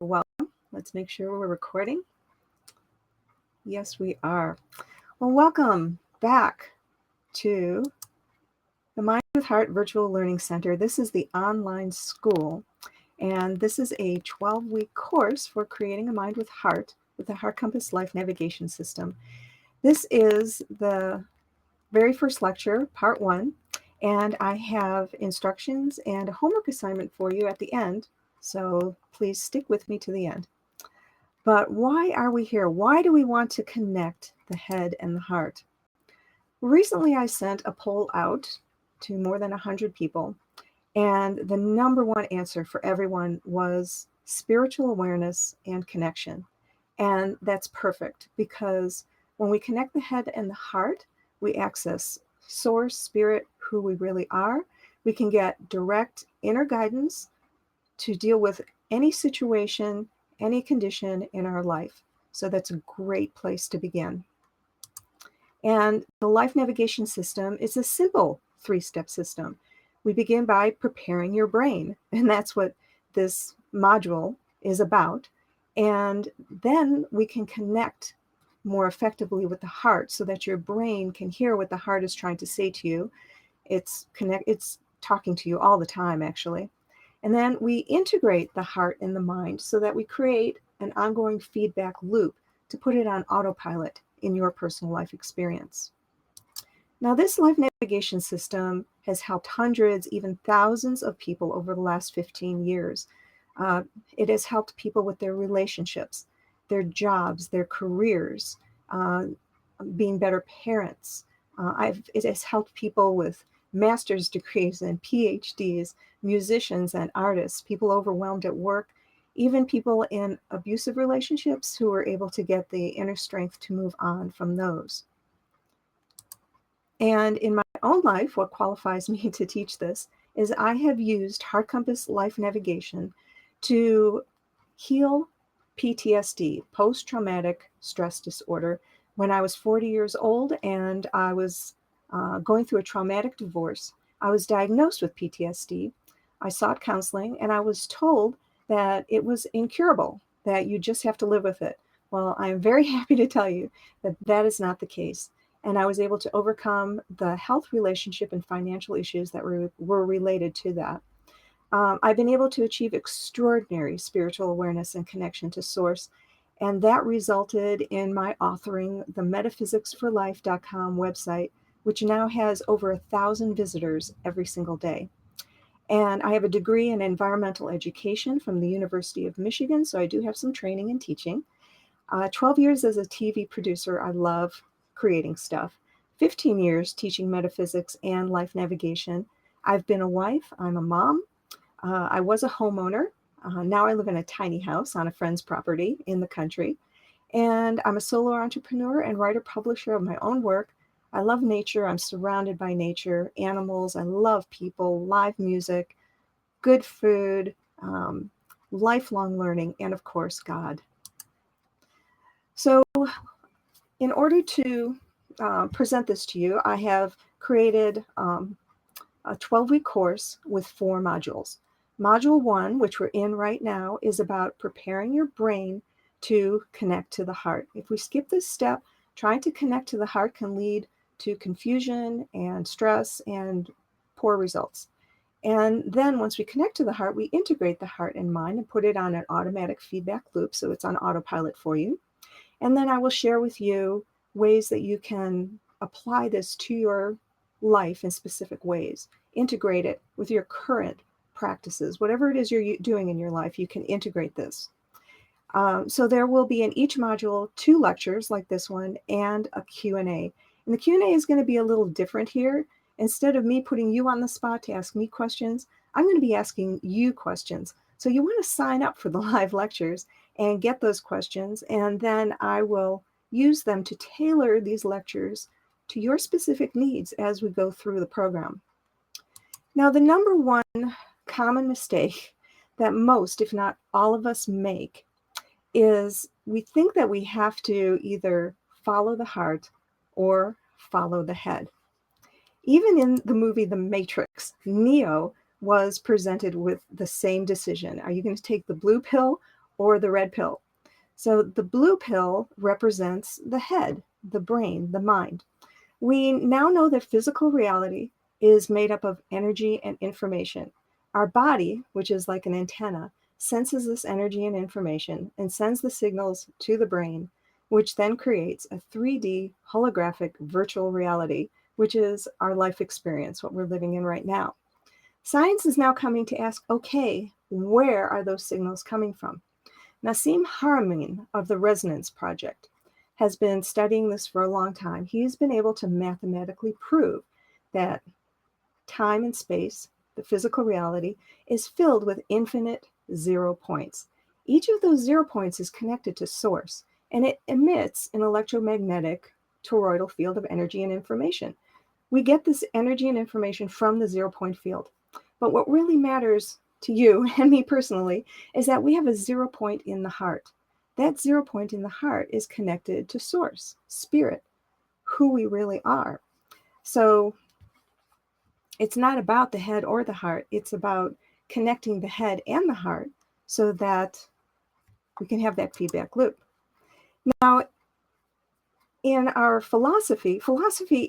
welcome. Let's make sure we're recording. Yes, we are. Well, welcome back to the Mind with Heart Virtual Learning Center. This is the online school, and this is a 12-week course for creating a mind with heart with the Heart Compass Life Navigation System. This is the very first lecture, part 1, and I have instructions and a homework assignment for you at the end, so please stick with me to the end. But why are we here? Why do we want to connect the head and the heart? Recently, I sent a poll out to more than 100 people, and the number one answer for everyone was spiritual awareness and connection. And that's perfect because when we connect the head and the heart, we access source, spirit, who we really are. We can get direct inner guidance to deal with any situation, any condition in our life. So that's a great place to begin. And the Life Navigation System is a simple 3-step system. We begin by preparing your brain, and that's what this module is about. And then we can connect more effectively with the heart so that your brain can hear what the heart is trying to say to you. It's talking to you all the time, actually. And then we integrate the heart and the mind so that we create an ongoing feedback loop to put it on autopilot in your personal life experience. Now, this life navigation system has helped hundreds, even thousands of people over the last 15 years. It has helped people with their relationships, their jobs, their careers, being better parents. It has helped people with master's degrees and PhDs, musicians and artists, people overwhelmed at work, even people in abusive relationships who are able to get the inner strength to move on from those. And in my own life, what qualifies me to teach this is I have used Heart Compass Life Navigation to heal PTSD, post-traumatic stress disorder, when I was 40 years old and I was going through a traumatic divorce. I was diagnosed with PTSD. I sought counseling and I was told that it was incurable, that you just have to live with it. Well, I'm very happy to tell you that that is not the case. And I was able to overcome the health, relationship, and financial issues that were related to that. I've been able to achieve extraordinary spiritual awareness and connection to Source, and that resulted in my authoring the metaphysicsforlife.com website, which now has over 1,000 visitors every single day. And I have a degree in environmental education from the University of Michigan, so I do have some training in teaching. 12 years as a TV producer, I love creating stuff. 15 years teaching metaphysics and life navigation. I've been a wife, I'm a mom. I was a homeowner. Now I live in a tiny house on a friend's property in the country. And I'm a solo entrepreneur and writer-publisher of my own work. I love nature. I'm surrounded by nature, animals. I love people, live music, good food, lifelong learning, and of course, God. So in order to present this to you, I have created a 12-week course with 4 modules. Module 1, which we're in right now, is about preparing your brain to connect to the heart. If we skip this step, trying to connect to the heart can lead to confusion and stress and poor results. And then once we connect to the heart, we integrate the heart and mind and put it on an automatic feedback loop so it's on autopilot for you. And then I will share with you ways that you can apply this to your life in specific ways. Integrate it with your current practices. Whatever it is you're doing in your life, you can integrate this. So there will be in each module 2 lectures like this one and a Q&A. And the Q&A is going to be a little different here. Instead of me putting you on the spot to ask me questions, I'm going to be asking you questions. So you want to sign up for the live lectures and get those questions, and then I will use them to tailor these lectures to your specific needs as we go through the program. Now, the number one common mistake that most, if not all of us make is we think that we have to either follow the heart or follow the head. Even in the movie The Matrix, Neo was presented with the same decision. Are you going to take the blue pill or the red pill. So the blue pill represents the head, the brain, the mind. We now know that physical reality is made up of energy and information. Our body, which is like an antenna, senses this energy and information and sends the signals to the brain, which then creates a 3D holographic virtual reality, which is our life experience, what we're living in right now. Science is now coming to ask, okay, where are those signals coming from? Nassim Haramein of the Resonance Project has been studying this for a long time. He's been able to mathematically prove that time and space, the physical reality, is filled with infinite 0 points. Each of those 0 points is connected to source, and it emits an electromagnetic toroidal field of energy and information. We get this energy and information from the 0 point field. But what really matters to you and me personally is that we have a 0 point in the heart. That 0 point in the heart is connected to source, spirit, who we really are. So it's not about the head or the heart. It's about connecting the head and the heart so that we can have that feedback loop. Now, in our philosophy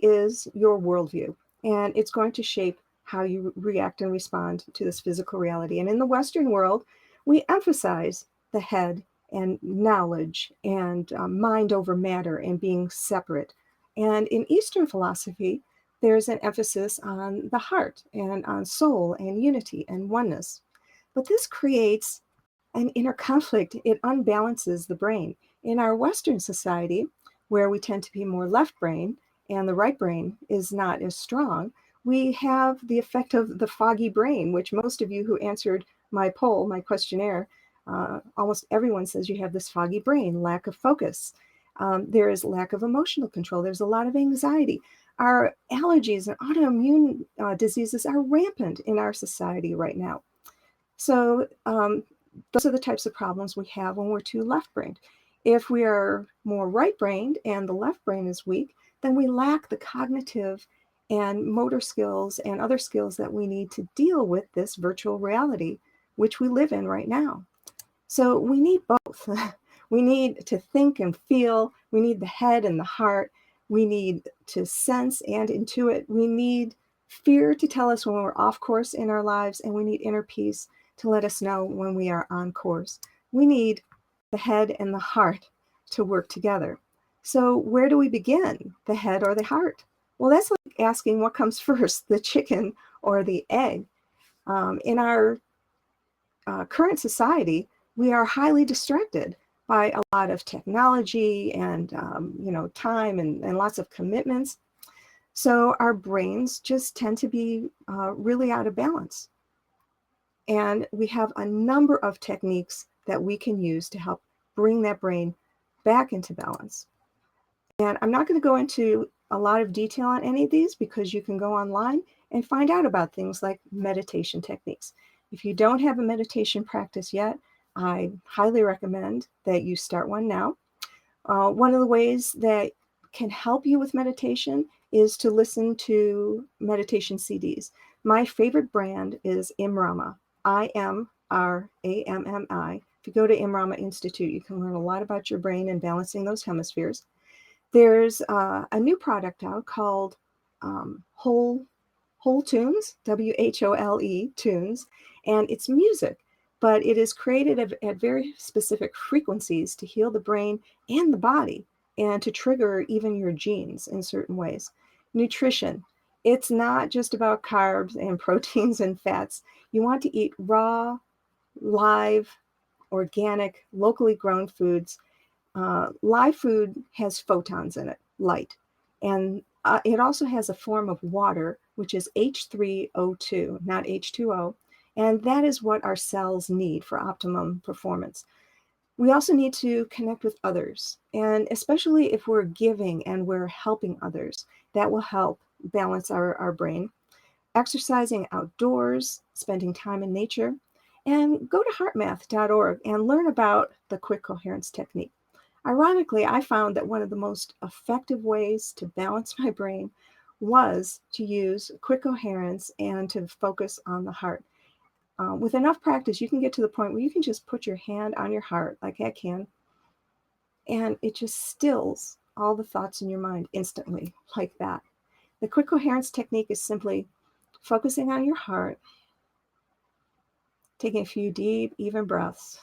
is your worldview, and it's going to shape how you react and respond to this physical reality. And in the Western world, we emphasize the head and knowledge and mind over matter and being separate. And in Eastern philosophy, there's an emphasis on the heart and on soul and unity and oneness. But this creates an inner conflict. It unbalances the brain. In our Western society, where we tend to be more left brain and the right brain is not as strong, we have the effect of the foggy brain, which most of you who answered my poll, my questionnaire, almost everyone says you have this foggy brain, lack of focus. There is lack of emotional control. There's a lot of anxiety. Our allergies and autoimmune diseases are rampant in our society right now. So those are the types of problems we have when we're too left-brained. If we are more right-brained and the left brain is weak, then we lack the cognitive and motor skills and other skills that we need to deal with this virtual reality, which we live in right now. So we need both. We need to think and feel. We need the head and the heart. We need to sense and intuit. We need fear to tell us when we're off course in our lives, and we need inner peace to let us know when we are on course. We need the head and the heart to work together. So where do we begin, the head or the heart? Well, that's like asking what comes first, the chicken or the egg. In our current society, we are highly distracted by a lot of technology and time and lots of commitments. So our brains just tend to be really out of balance. And we have a number of techniques that we can use to help bring that brain back into balance. And I'm not going to go into a lot of detail on any of these because you can go online and find out about things like meditation techniques. If you don't have a meditation practice yet, I highly recommend that you start one now. One of the ways that can help you with meditation is to listen to meditation CDs. My favorite brand is Imrama, IMRAMMI. If you go to Imrama Institute, you can learn a lot about your brain and balancing those hemispheres. There's a new product out called Whole Tunes, WHOLE Tunes, and it's music, but it is created at very specific frequencies to heal the brain and the body and to trigger even your genes in certain ways. Nutrition. It's not just about carbs and proteins and fats. You want to eat raw, live, organic, locally grown foods. Live food has photons in it, light, and it also has a form of water, which is H3O2, not H2O, and that is what our cells need for optimum performance. We also need to connect with others, and especially if we're giving and we're helping others, that will help balance our brain. Exercising outdoors, spending time in nature, and go to heartmath.org and learn about the quick coherence technique. Ironically, I found that one of the most effective ways to balance my brain was to use quick coherence and to focus on the heart. With enough practice, you can get to the point where you can just put your hand on your heart, like I can, and it just stills all the thoughts in your mind instantly, like that. The quick coherence technique is simply focusing on your heart, taking a few deep, even breaths,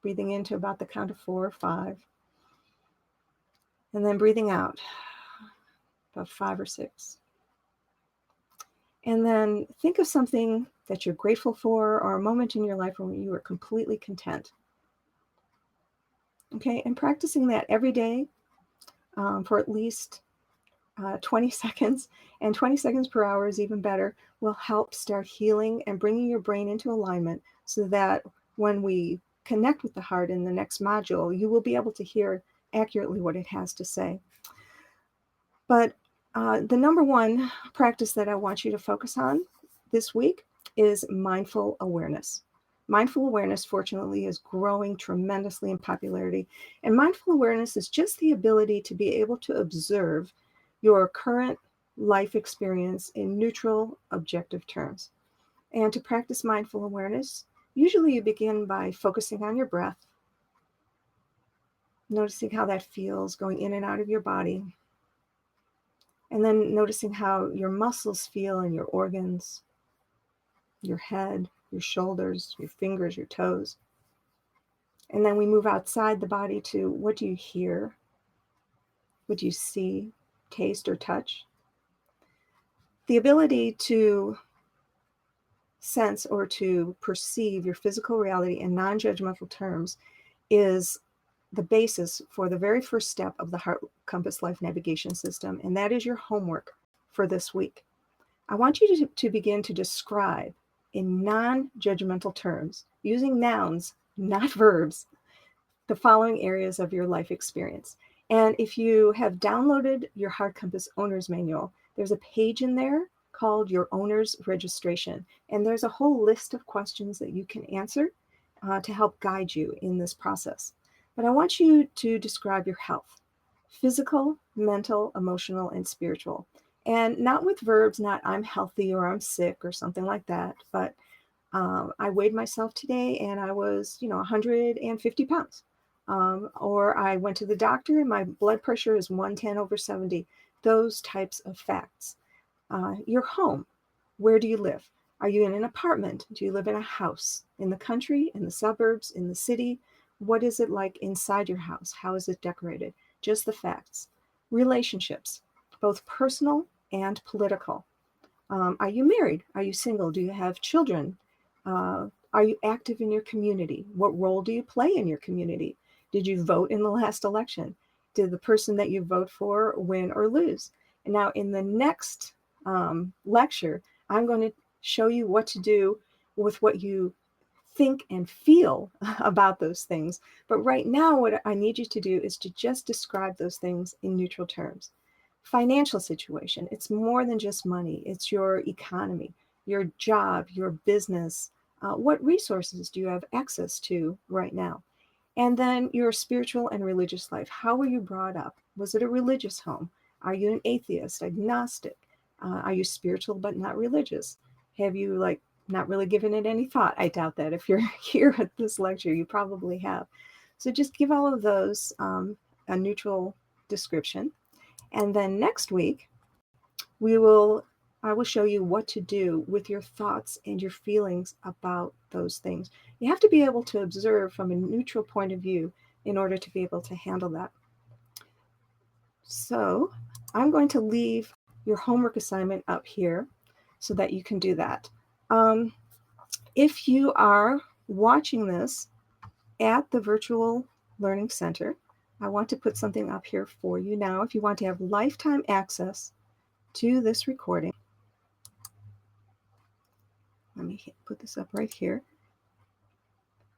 breathing into about the count of 4 or 5, and then breathing out about 5 or 6. And then think of something that you're grateful for or a moment in your life when you were completely content. Okay, and practicing that every day for at least 20 seconds, and 20 seconds per hour is even better, will help start healing and bringing your brain into alignment so that when we connect with the heart in the next module, you will be able to hear accurately what it has to say. But the number one practice that I want you to focus on this week is mindful awareness. Mindful awareness, fortunately, is growing tremendously in popularity. And mindful awareness is just the ability to be able to observe your current life experience in neutral, objective terms. And to practice mindful awareness, usually you begin by focusing on your breath, noticing how that feels going in and out of your body, and then noticing how your muscles feel in your organs, your head, your shoulders, your fingers, your toes. And then we move outside the body to what do you hear? What do you see, taste, or touch? The ability to sense or to perceive your physical reality in non-judgmental terms is the basis for the very first step of the Heart Compass Life Navigation System, and that is your homework for this week. I want you to begin to describe in non-judgmental terms, using nouns, not verbs, the following areas of your life experience. And if you have downloaded your Heart Compass Owner's Manual, there's a page in there called your Owner's Registration. And there's a whole list of questions that you can answer to help guide you in this process. But I want you to describe your health: physical, mental, emotional, and spiritual. And not with verbs, not I'm healthy or I'm sick or something like that, but I weighed myself today and I was, 150 pounds. Or I went to the doctor and my blood pressure is 110/70. Those types of facts. Your home. Where do you live? Are you in an apartment? Do you live in a house? In the country, in the suburbs, in the city? What is it like inside your house? How is it decorated? Just the facts. Relationships, both personal and political. Are you married? Are you single? Do you have children? Are you active in your community? What role do you play in your community? Did you vote in the last election? Did the person that you vote for win or lose? And now in the next lecture, I'm going to show you what to do with what you think and feel about those things. But right now, what I need you to do is to just describe those things in neutral terms. Financial situation, it's more than just money. It's your economy, your job, your business. What resources do you have access to right now? And then your spiritual and religious life. How were you brought up? Was it a religious home? Are you an atheist, agnostic? Are you spiritual but not religious? Have you not really given it any thought? I doubt that. If you're here at this lecture, you probably have. So just give all of those a neutral description. And then next week, I will show you what to do with your thoughts and your feelings about those things. You have to be able to observe from a neutral point of view in order to be able to handle that. So I'm going to leave your homework assignment up here so that you can do that. If you are watching this at the Virtual Learning Center, I want to put something up here for you now. If you want to have lifetime access to this recording, let me put this up right here.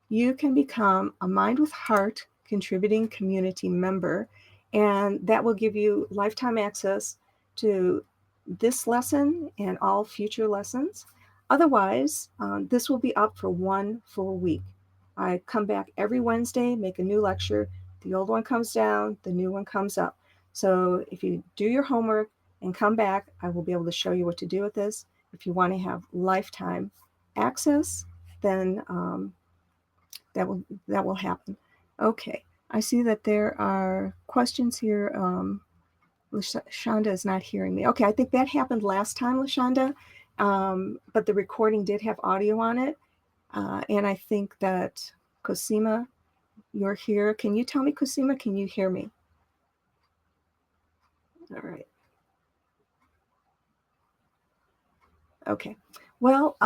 You can become a Mind with Heart contributing community member, and that will give you lifetime access to this lesson and all future lessons. Otherwise, this will be up for 1 full week. I come back every Wednesday, make a new lecture. The old one comes down, the new one comes up. So if you do your homework and come back, I will be able to show you what to do with this. If you want to have lifetime access then that will happen. Okay, I see that there are questions here. LaShonda is not hearing me. Okay, I think that happened last time, LaShonda, but the recording did have audio on it. And I think that Cosima, you're here. Can you tell me, Cosima, can you hear me? All right. Okay. Well,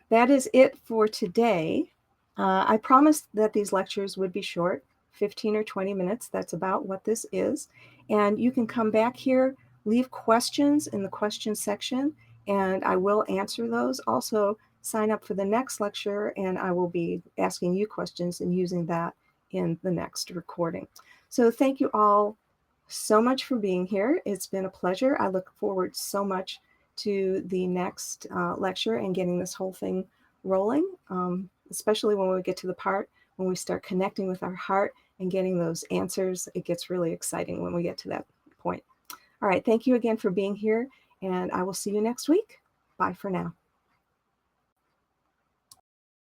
that is it for today. I promised that these lectures would be short, 15 or 20 minutes. That's about what this is. And you can come back here, leave questions in the question section, and I will answer those. Also, sign up for the next lecture, and I will be asking you questions and using that in the next recording. So thank you all so much for being here. It's been a pleasure. I look forward so much to the next lecture and getting this whole thing rolling, especially when we get to the part when we start connecting with our heart and getting those answers. It gets really exciting when we get to that point. All right, thank you again for being here, and I will see you next week. Bye for now.